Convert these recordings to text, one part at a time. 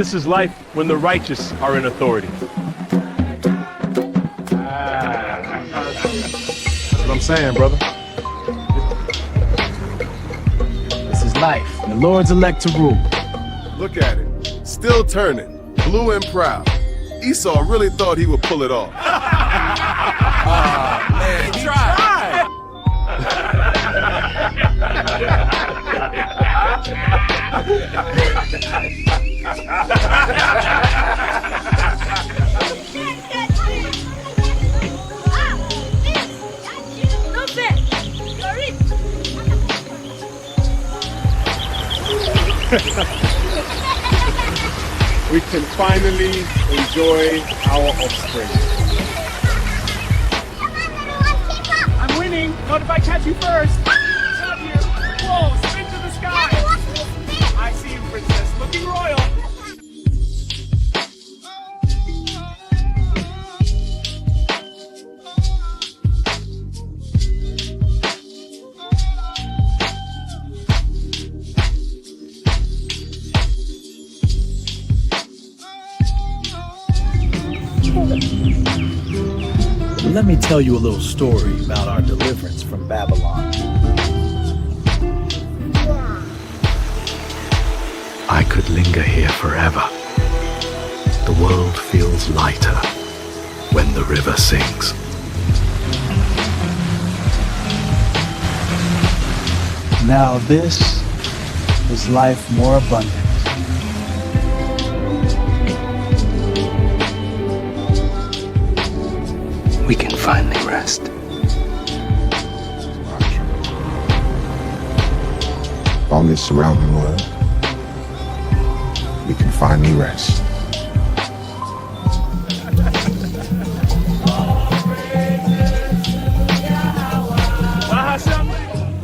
This is life when the righteous are in authority. That's what I'm saying, brother. This is life, and the Lord's elect to rule. Look at it. Still turning. Blue and proud. Esau really thought he would pull it off. Man, he tried. We can finally enjoy our offspring. I'm winning. Not if I catch you first. Love you. Whoa, spin to the sky. I see you, princess. Looking royal. Let me tell you a little story about our deliverance from Babylon. I could linger here forever. The world feels lighter when the river sings. Now this is life more abundant. We can finally rest. On this surrounding world, we can finally rest.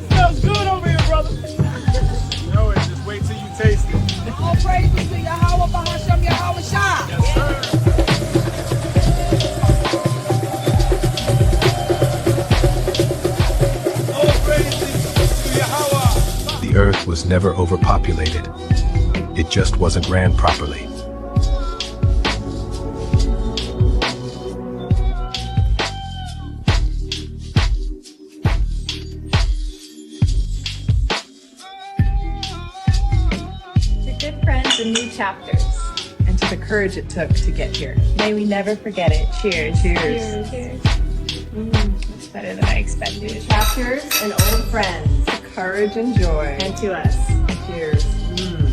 Smells good over here, brother. You know it, just wait till you taste it. All praises to Yahweh, Bahashem, Yahweh Shah. Yes, sir. The earth was never overpopulated. It just wasn't ran properly. To good friends and new chapters, and to the courage it took to get here. May we never forget it. Cheers. Cheers. Cheers. That's better than I expected. Chapters and old friends. To courage and joy. And to us. Cheers.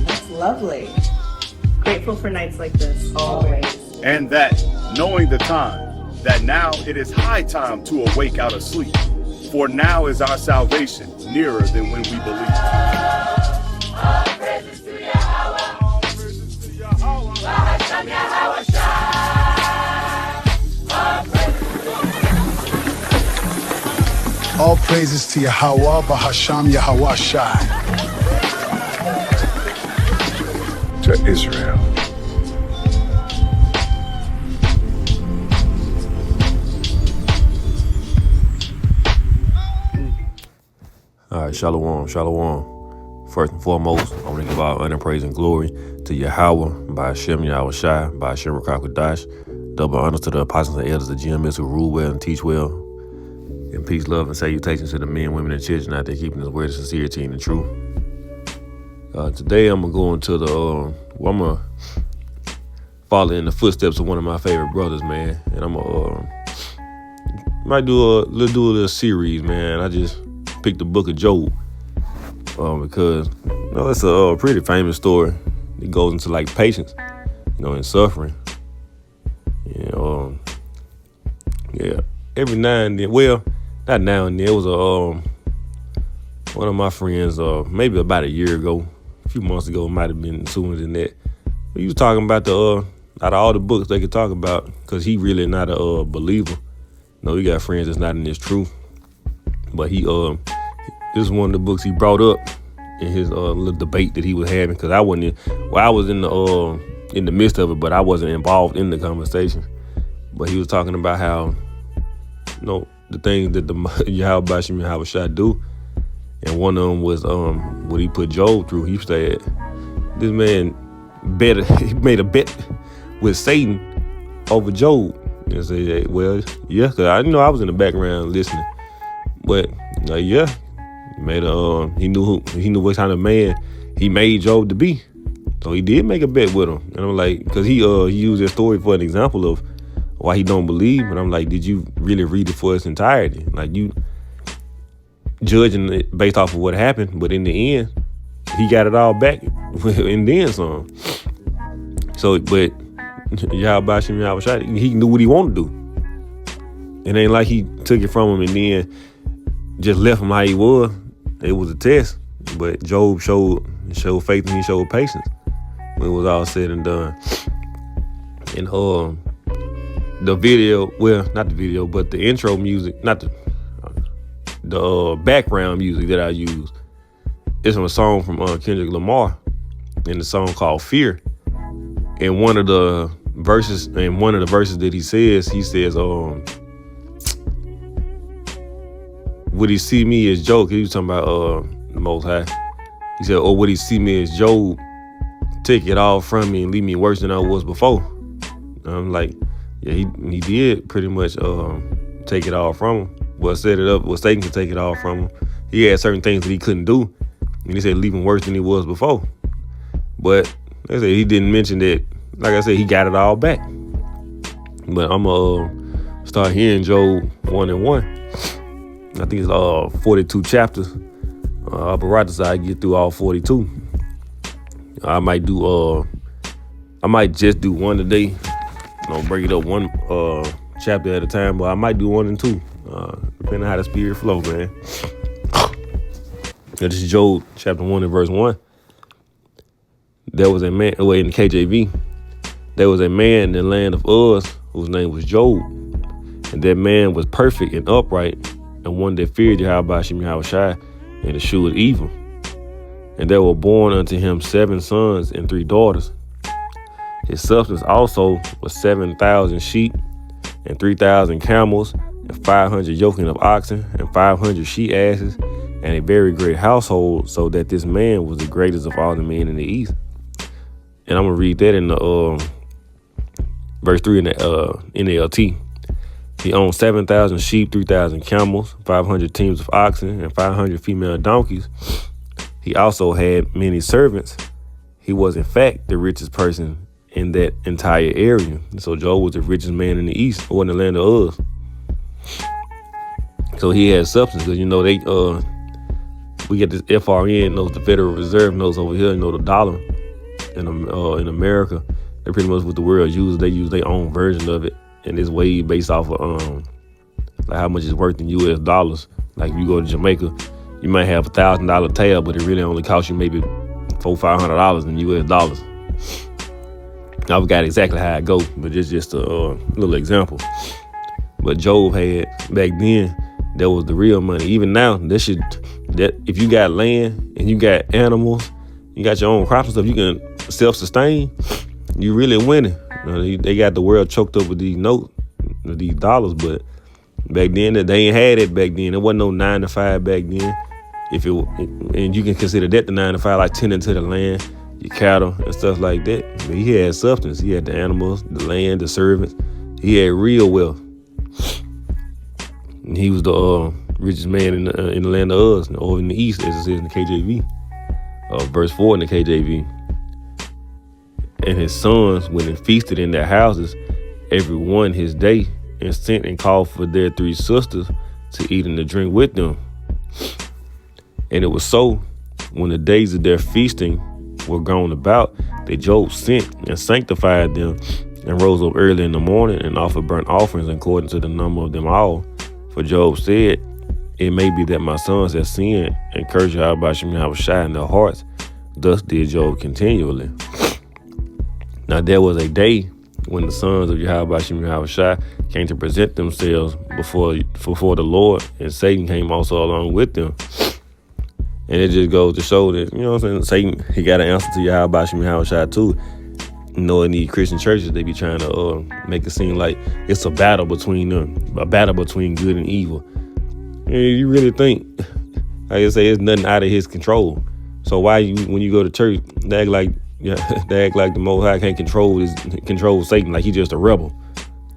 That's lovely. Grateful for nights like this. Always. And that, knowing the time, that now it is high time to awake out of sleep. For now is our salvation nearer than when we believed. All praises to Yahweh. All praises to Yahweh. Bahashem Yahweh Shai. All praises to Yahweh, Bahasham Yahweh Shai. To Israel. All right, shalom, shalom. First and foremost, I want to give all honor, praise, and glory to Yahweh, by Hashem Yahweh Shai, by Hashem Rakakwadash. Double honors to the apostles and elders of GMS who rule well and teach well. And peace, love, and salutations to the men, women, and children out there keeping His word of sincerity and the truth. Today I'm going to go into I'm going to follow in the footsteps of one of my favorite brothers, man. And I'm going to might do a little series, man. I just picked the book of Job because it's a pretty famous story. It goes into like patience, and suffering. Yeah, every now and then. Well, not now and then. It was one of my friends, maybe about a year ago, a few months ago, it might have been sooner than that. But he was talking about out of all the books they could talk about, because he really not a believer. He got friends that's not in this truth. But this is one of the books he brought up in his little debate that he was having, because I was in the midst of it, but I wasn't involved in the conversation. But he was talking about how, the things that the Yahweh Bashim Yahweh Shai do, and one of them was what he put Job through. He said, this man he made a bet with Satan over Job. And say, hey, well, yeah, cause I was in the background listening, but yeah, he knew what kind of man he made Job to be. So he did make a bet with him, and I'm like, cause he used that story for an example of why he don't believe. And I'm like, did you really read it for its entirety? Like, you judging it based off of what happened, but in the end, he got it all back and then some. So, but Yahweh Shem Yahweh Shai, he knew what he wanted to do. It ain't like he took it from him and then just left him how he was. It was a test, but Job showed faith and he showed patience when it was all said and done. And the video, well, not the video, but the intro music, not the background music that I use, is from a song from Kendrick Lamar, and the song called Fear. And one of the verses that he says, would he see me as Job? He was talking about the Most High. He said, or would he see me as Job, take it all from me and leave me worse than I was before? I'm like, yeah, he did pretty much take it all from him. Well, set it up, well, Satan could take it all from him. He had certain things that he couldn't do, and he said leave him worse than he was before. But like I said, he didn't mention that, like I said, he got it all back. But I'm gonna start hearing Job 1 and 1. I think it's 42 chapters. But right as I get through all 42, I might just do one today. Break it up one chapter at a time, but I might do 1 and 2, depending on how the spirit flow, man. This is Job chapter 1 and verse 1. There was a man, in the KJV, there was a man in the land of Uz whose name was Job. And that man was perfect and upright, and one that feared Yahweh Shem Yahweh Shai and eschewed evil. And there were born unto him 7 sons and 3 daughters. His substance also was 7,000 sheep and 3,000 camels and 500 yoking of oxen and 500 she-asses and a very great household, so that this man was the greatest of all the men in the east. And I'm gonna read that in the verse 3 in the NLT. He owned 7,000 sheep, 3,000 camels, 500 teams of oxen, and 500 female donkeys. He also had many servants. He was, in fact, the richest person in that entire area. So Job was the richest man in the east, or in the land of Uz. So he had substance, because we get this FRN, the Federal Reserve notes over here, the dollar in America. They pretty much what the world uses. They use their own version of it, and it's way based off of like how much it's worth in U.S. dollars. Like if you go to Jamaica, you might have $1,000 tab, but it really only costs you maybe $400-500 in U.S. dollars. I forgot exactly how it goes, but it's just a little example. But Job had back then, that was the real money. Even now, that if you got land and you got animals, you got your own crops and stuff, you can self-sustain, you really winning. They got the world choked up with these notes, with these dollars, but back then, they ain't had it back then. There wasn't no 9 to 5 back then. And you can consider that the 9 to 5, like tending to the land, your cattle and stuff like that. But he had substance. He had the animals, the land, the servants. He had real wealth. And he was the richest man in the land of Uz, over in the east, as it says in the KJV. Verse 4 in the KJV. And his sons went and feasted in their houses, every one his day, and sent and called for their 3 sisters to eat and to drink with them. And it was so, when the days of their feasting were gone about, that Job sent and sanctified them, and rose up early in the morning and offered burnt offerings according to the number of them all. For Job said, it may be that my sons have sinned and cursed Yahweh Shem Yahweh Shai in their hearts. Thus did Job continually. Now there was a day when the sons of Yahweh Shem Yahweh Shai came to present themselves before the Lord, and Satan came also along with them. And it just goes to show that, Satan, he got an answer to Yahweh Shem Yahweh Shai too. In these Christian churches, they be trying to make it seem like it's a battle between them, a battle between good and evil. And you really think, like I say, it's nothing out of his control. So why when you go to church, they act like Yeah, they act like the Most High can't control Satan, like he just a rebel.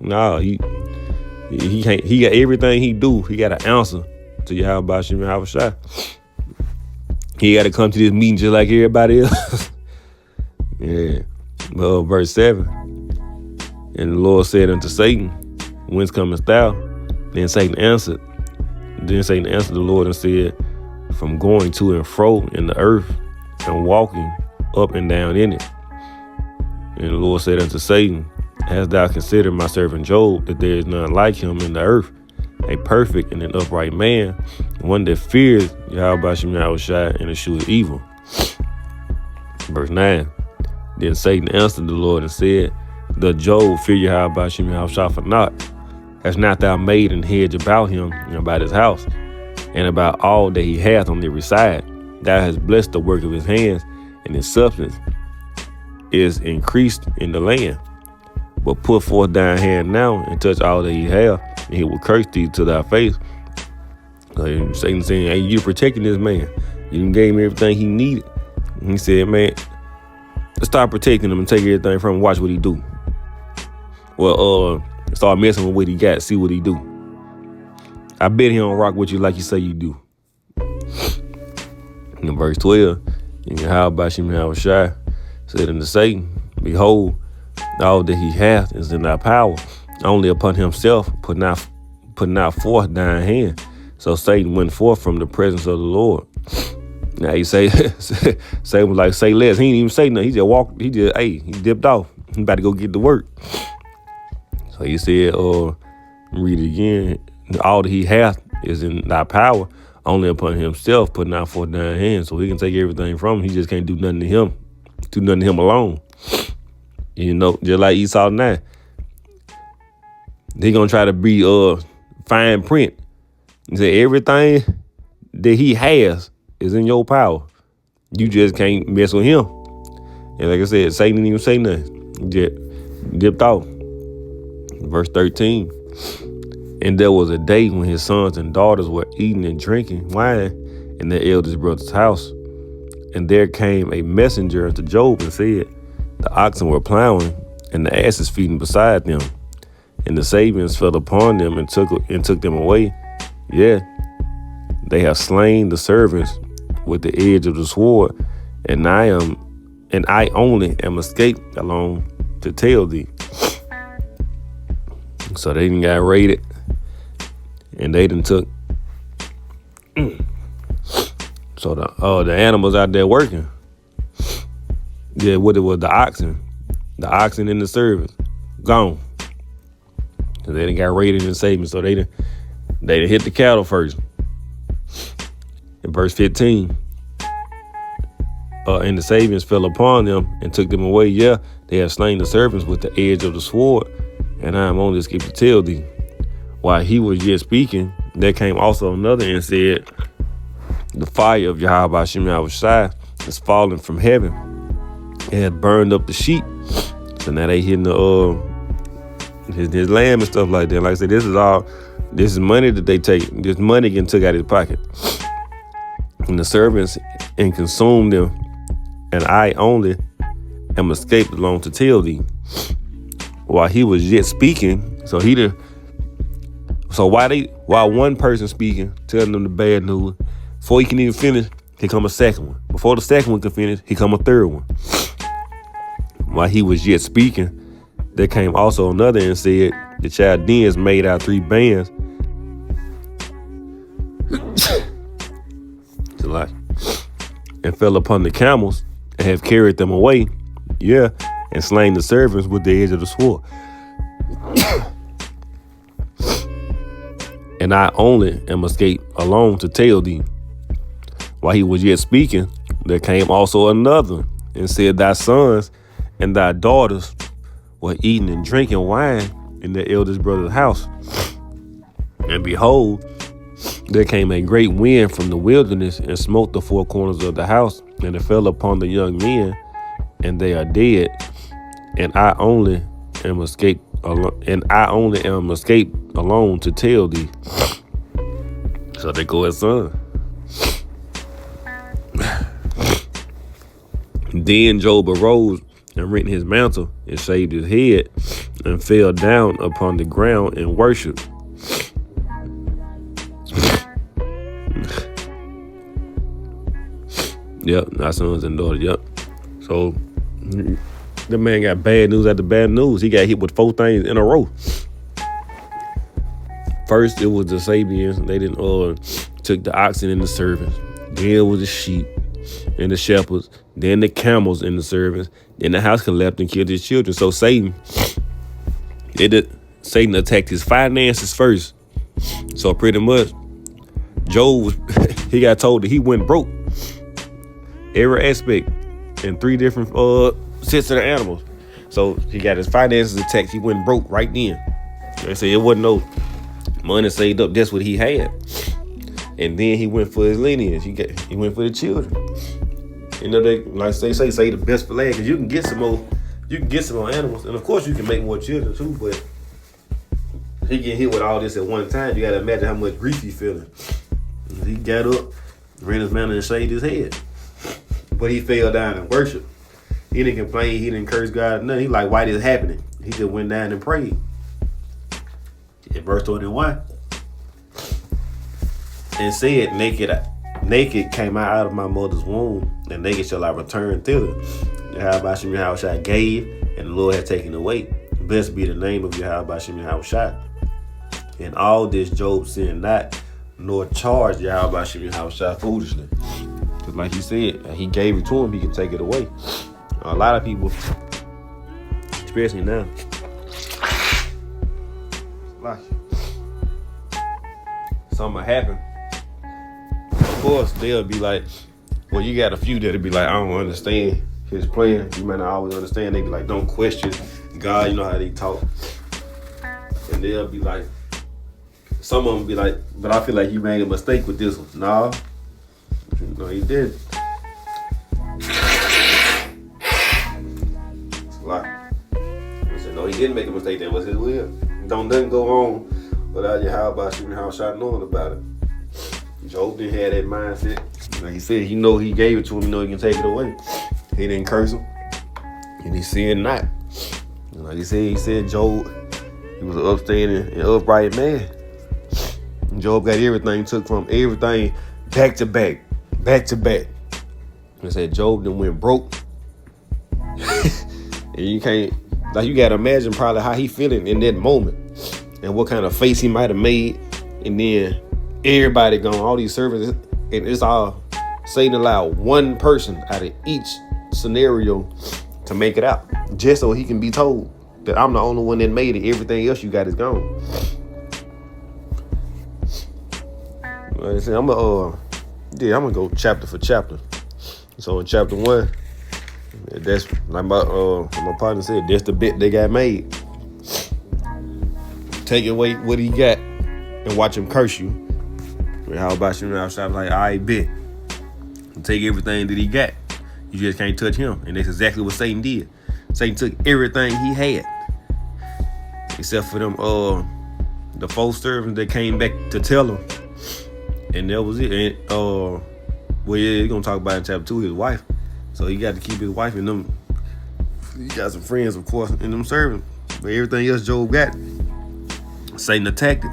No, he can't. He got everything he do. He got an answer to Yahweh Bashim Yahweh Shai. He got to come to this meeting just like everybody else. Yeah. Well, verse 7. And the Lord said unto Satan, whence comest thou? Then Satan answered the Lord and said, from going to and fro in the earth and walking up and down in it. And the Lord said unto Satan, hast thou considered my servant Job, that there is none like him in the earth, a perfect and an upright man, one that fears Yahweh Bashim Yahweh Shai and escheweth evil. Verse 9. Then Satan answered the Lord and said, doth Job fear Yahweh Bashim Yahweh Shai for naught? Hast not thou made an hedge about him and about his house, and about all that he hath on every side? Thou hast blessed the work of his hands, and his substance is increased in the land. But put forth thine hand now and touch all that he hath, and he will curse thee to thy face. Satan saying, hey, you protecting this man. You done gave him everything he needed. And he said, man, let's start protecting him and take everything from him. Watch what he do. Well, start messing with what he got. See what he do. I bet he don't rock with you like you say you do. In verse 12, and Yahweh Bashim Yahweh Shai said unto Satan, behold, all that he hath is in thy power, only upon himself put not forth thine hand. So Satan went forth from the presence of the Lord. Now he say, Satan was like, say less. He didn't even say nothing. He just walked, he dipped off. He about to go get to work. So he said, read it again. All that he hath is in thy power, only upon himself put not forth thine hand. So he can take everything from him. He just can't do nothing to him. Do nothing to him alone. You know, just like Esau now. They gonna try to be fine print. He said everything that he has is in your power. You just can't mess with him. And like I said, Satan didn't even say nothing. He just dipped off. Verse 13. And there was a day when his sons and daughters were eating and drinking wine in their eldest brother's house. And there came a messenger unto Job and said, the oxen were plowing and the asses feeding beside them. And the Sabians fell upon them and took them away. Yeah, they have slain the servants with the edge of the sword, and I only am escaped alone to tell thee. So they done got raided, and they done took. So the animals out there working. Yeah, what it was, the oxen and the servants gone. So they done got raided and saved. So they done hit the cattle first. In verse 15, and the Sabians fell upon them and took them away. Yeah, they have slain the servants with the edge of the sword, and I am only escaped to tell thee. While he was yet speaking, there came also another and said, the fire of Yahweh Bashim Yahweh Shai is fallen from heaven. It had burned up the sheep. So now they hitting his lamb and stuff like that. Like I said, this is money that they take. This money getting took out of his pocket. And the servants and consumed them, and I only am escaped alone to tell thee. While he was yet speaking, while one person speaking, telling them the bad news, before he can even finish, here come a second one. Before the second one can finish, here come a third one. While he was yet speaking, there came also another and said, the Chaldeans made out 3 bands. And fell upon the camels and have carried them away. Yeah, and slain the servants with the edge of the sword. And I only am escaped alone to tell thee. While he was yet speaking, there came also another and said, thy sons and thy daughters were eating and drinking wine in their eldest brother's house. And behold, there came a great wind from the wilderness and smote the 4 corners of the house, and it fell upon the young men, and they are dead. And I only am escaped alone to tell thee. So they go his son. Then Job arose and rent his mantle and shaved his head and fell down upon the ground and worshiped. Yep, not sons and daughters. Yep. So the man got bad news after bad news. He got hit with 4 things in a row. First, it was the Sabians. They didn't took the oxen and the servants. Then it was the sheep and the shepherds. Then the camels and the servants. Then the house collapsed and killed his children. So Satan attacked his finances first. So pretty much, Job he got told that he went broke. Every aspect in 3 different sets of the animals. So he got his finances attacked. He went broke right then. They say it wasn't no money saved up. That's what he had. And then he went for his lineage. He went for the children. You know, they like say the best for last, because you can get some more animals, and of course you can make more children too. But he get hit with all this at one time. You gotta imagine how much grief he feeling. He got up, ran his mantle and shaved his head. But he fell down and worshiped. He didn't complain. He didn't curse God. Nothing. He like, why this happening? He just went down and prayed. In verse 21, and said, naked came I out of my mother's womb, and naked shall I return thither. Yahweh Shem Yahushua gave, and the Lord had taken away. Blessed be the name of Yahweh Shem Yahushua. In all this Job sinned not, nor charged Yahweh Shem Yahushua foolishly. Because like he said, he gave it to him, he can take it away. A lot of people, especially now, like something happen. Of course, they'll be like, well, you got a few that'll be like, I don't understand his plan. You might not always understand. They be like, don't question God. You know how they talk. And they'll be like, some of them be like, but I feel like you made a mistake with this one. No, he did. It's a lot. I said, no, he didn't make a mistake. That was his will. Don't nothing go on without Yahweh Shem Yahushua knowing about it. Job didn't have that mindset. Like he said, he know he gave it to him, he know he can take it away. He didn't curse him. And he sinned not. And like he said Job, he was an upstanding and upright man. And Job got everything, took from everything back to back. He said Job then went broke. And you can't, like you gotta imagine probably how he feeling in that moment. And what kind of face he might have made. And then everybody gone, all these servants, and it's all Satan allowed one person out of each scenario to make it out, just so he can be told that I'm the only one that made it. Everything else you got is gone. Like I said, I'm gonna go chapter for chapter. So in chapter 1, that's like my partner said, that's the bit they got made. Take away what he got and watch him curse you. How about you? I was like, I bet. Take everything that he got. You just can't touch him. And that's exactly what Satan did. Satan took everything he had. Except for them, the 4 servants that came back to tell him. And that was it. And, well, yeah, he's going to talk about in chapter 2, his wife. So he got to keep his wife and them. He got some friends, of course, and them servants. But everything else Job got, Satan attacked it.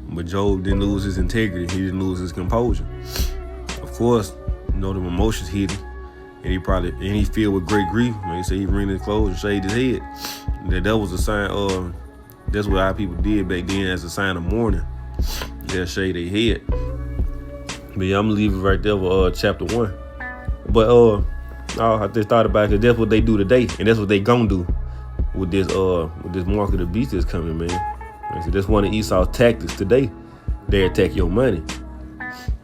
But Job didn't lose his integrity. He didn't lose his composure. Of course, you know, them emotions hit him. And he filled with great grief. Like he said, he wring his clothes and shaved his head. That was a sign that's what our people did back then as a sign of mourning. They'll shave their head. But yeah, I'm gonna leave it right there for chapter 1. But I just thought about it, 'cause that's what they do today. And that's what they gonna do with this mark of the beast that's coming, man. So that's one of Esau's tactics today. They attack your money.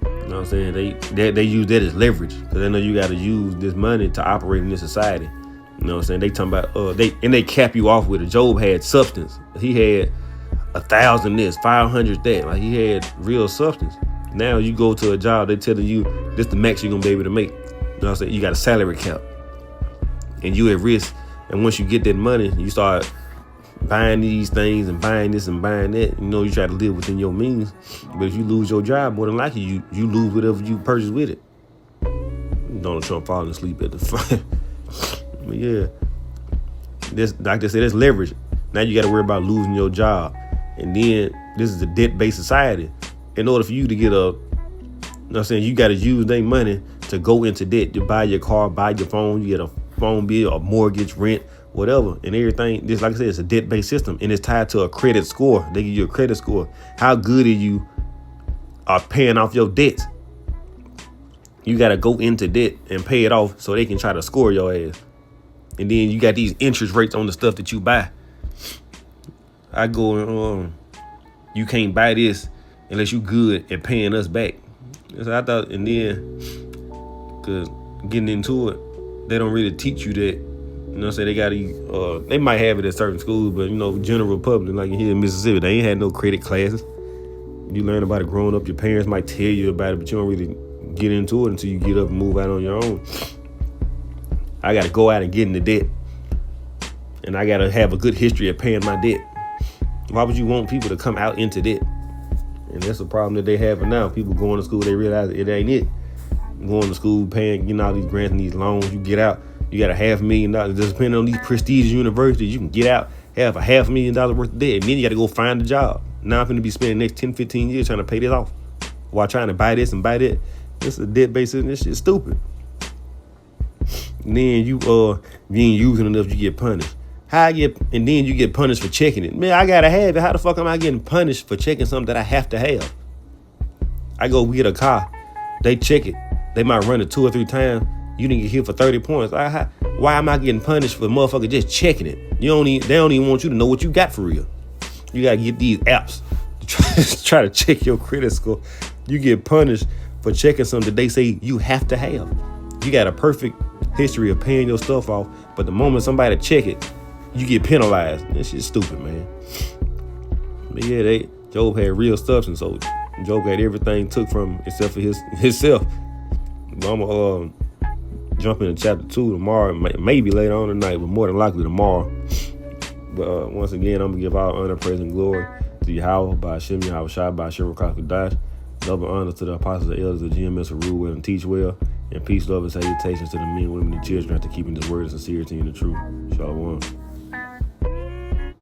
You know what I'm saying? They use that as leverage, because they know you got to use this money to operate in this society. You know what I'm saying? They talking about they cap you off with it. Job had substance. He had 1,000 this, 500 that. Like he had real substance. Now you go to a job, they telling you this the max you're gonna be able to make. You know what I'm saying? You got a salary cap, and you at risk. And once you get that money, you start buying these things and buying this and buying that. You know, you try to live within your means. But if you lose your job, more than likely you lose whatever you purchase with it. Donald Trump falling asleep at the front. But yeah, this, like they said, that's leverage. Now you got to worry about losing your job. And then this is a debt-based society. In order for you to get you know what I'm saying, you got to use their money to go into debt. You buy your car, buy your phone, you get a phone bill, a mortgage, rent, whatever. And everything, just like I said, it's a debt-based system. And it's tied to a credit score. They give you a credit score. How good are you paying off your debts? You got to go into debt and pay it off so they can try to score your ass. And then you got these interest rates on the stuff that you buy. I go and you can't buy this unless you good at paying us back. So I thought, and then, cause getting into it, they don't really teach you that. You know what I'm saying? They got they might have it at certain schools, but you know, general public, like here in Mississippi, they ain't had no credit classes. You learn about it growing up. Your parents might tell you about it, but you don't really get into it until you get up and move out on your own. I got to go out and get into debt. And I got to have a good history of paying my debt. Why would you want people to come out into debt? And that's a problem that they have now. People going to school, they realize it ain't it. Going to school, paying, getting all these grants and these loans. You get out, you got $500,000. Just depending on these prestigious universities, you can get out, have $500,000 worth of debt. And then you got to go find a job. Now I'm going to be spending the next 10, 15 years trying to pay this off while trying to buy this and buy that. This is a debt-based system. This shit's stupid. And then you ain't using enough, you get punished. And then you get punished for checking it. Man, I gotta have it. How the fuck am I getting punished for checking something that I have to have? I go get a car. They check it. They might run it 2 or 3 times. You didn't get hit for 30 points. Why am I getting punished for motherfucker just checking it? They don't even want you to know what you got for real. You gotta get these apps to try to check your credit score. You get punished for checking something that they say you have to have. You got a perfect history of paying your stuff off, but the moment somebody check it, you get penalized. This shit's stupid, man. But yeah, Job had real substance, so Job got everything took from him except for himself. But I'm gonna jump into chapter 2 tomorrow, maybe later on tonight, but more than likely tomorrow. But once again, I'm gonna give all honor, praise, and glory to Yahweh, by Hashem, Yahweh Shai, by Hashem Rakakadash. Double honor to the apostles and elders of GMS who rule well and teach well. And peace, love, and salutations to the men, women, and children after keeping this word of sincerity and the truth. Shalom.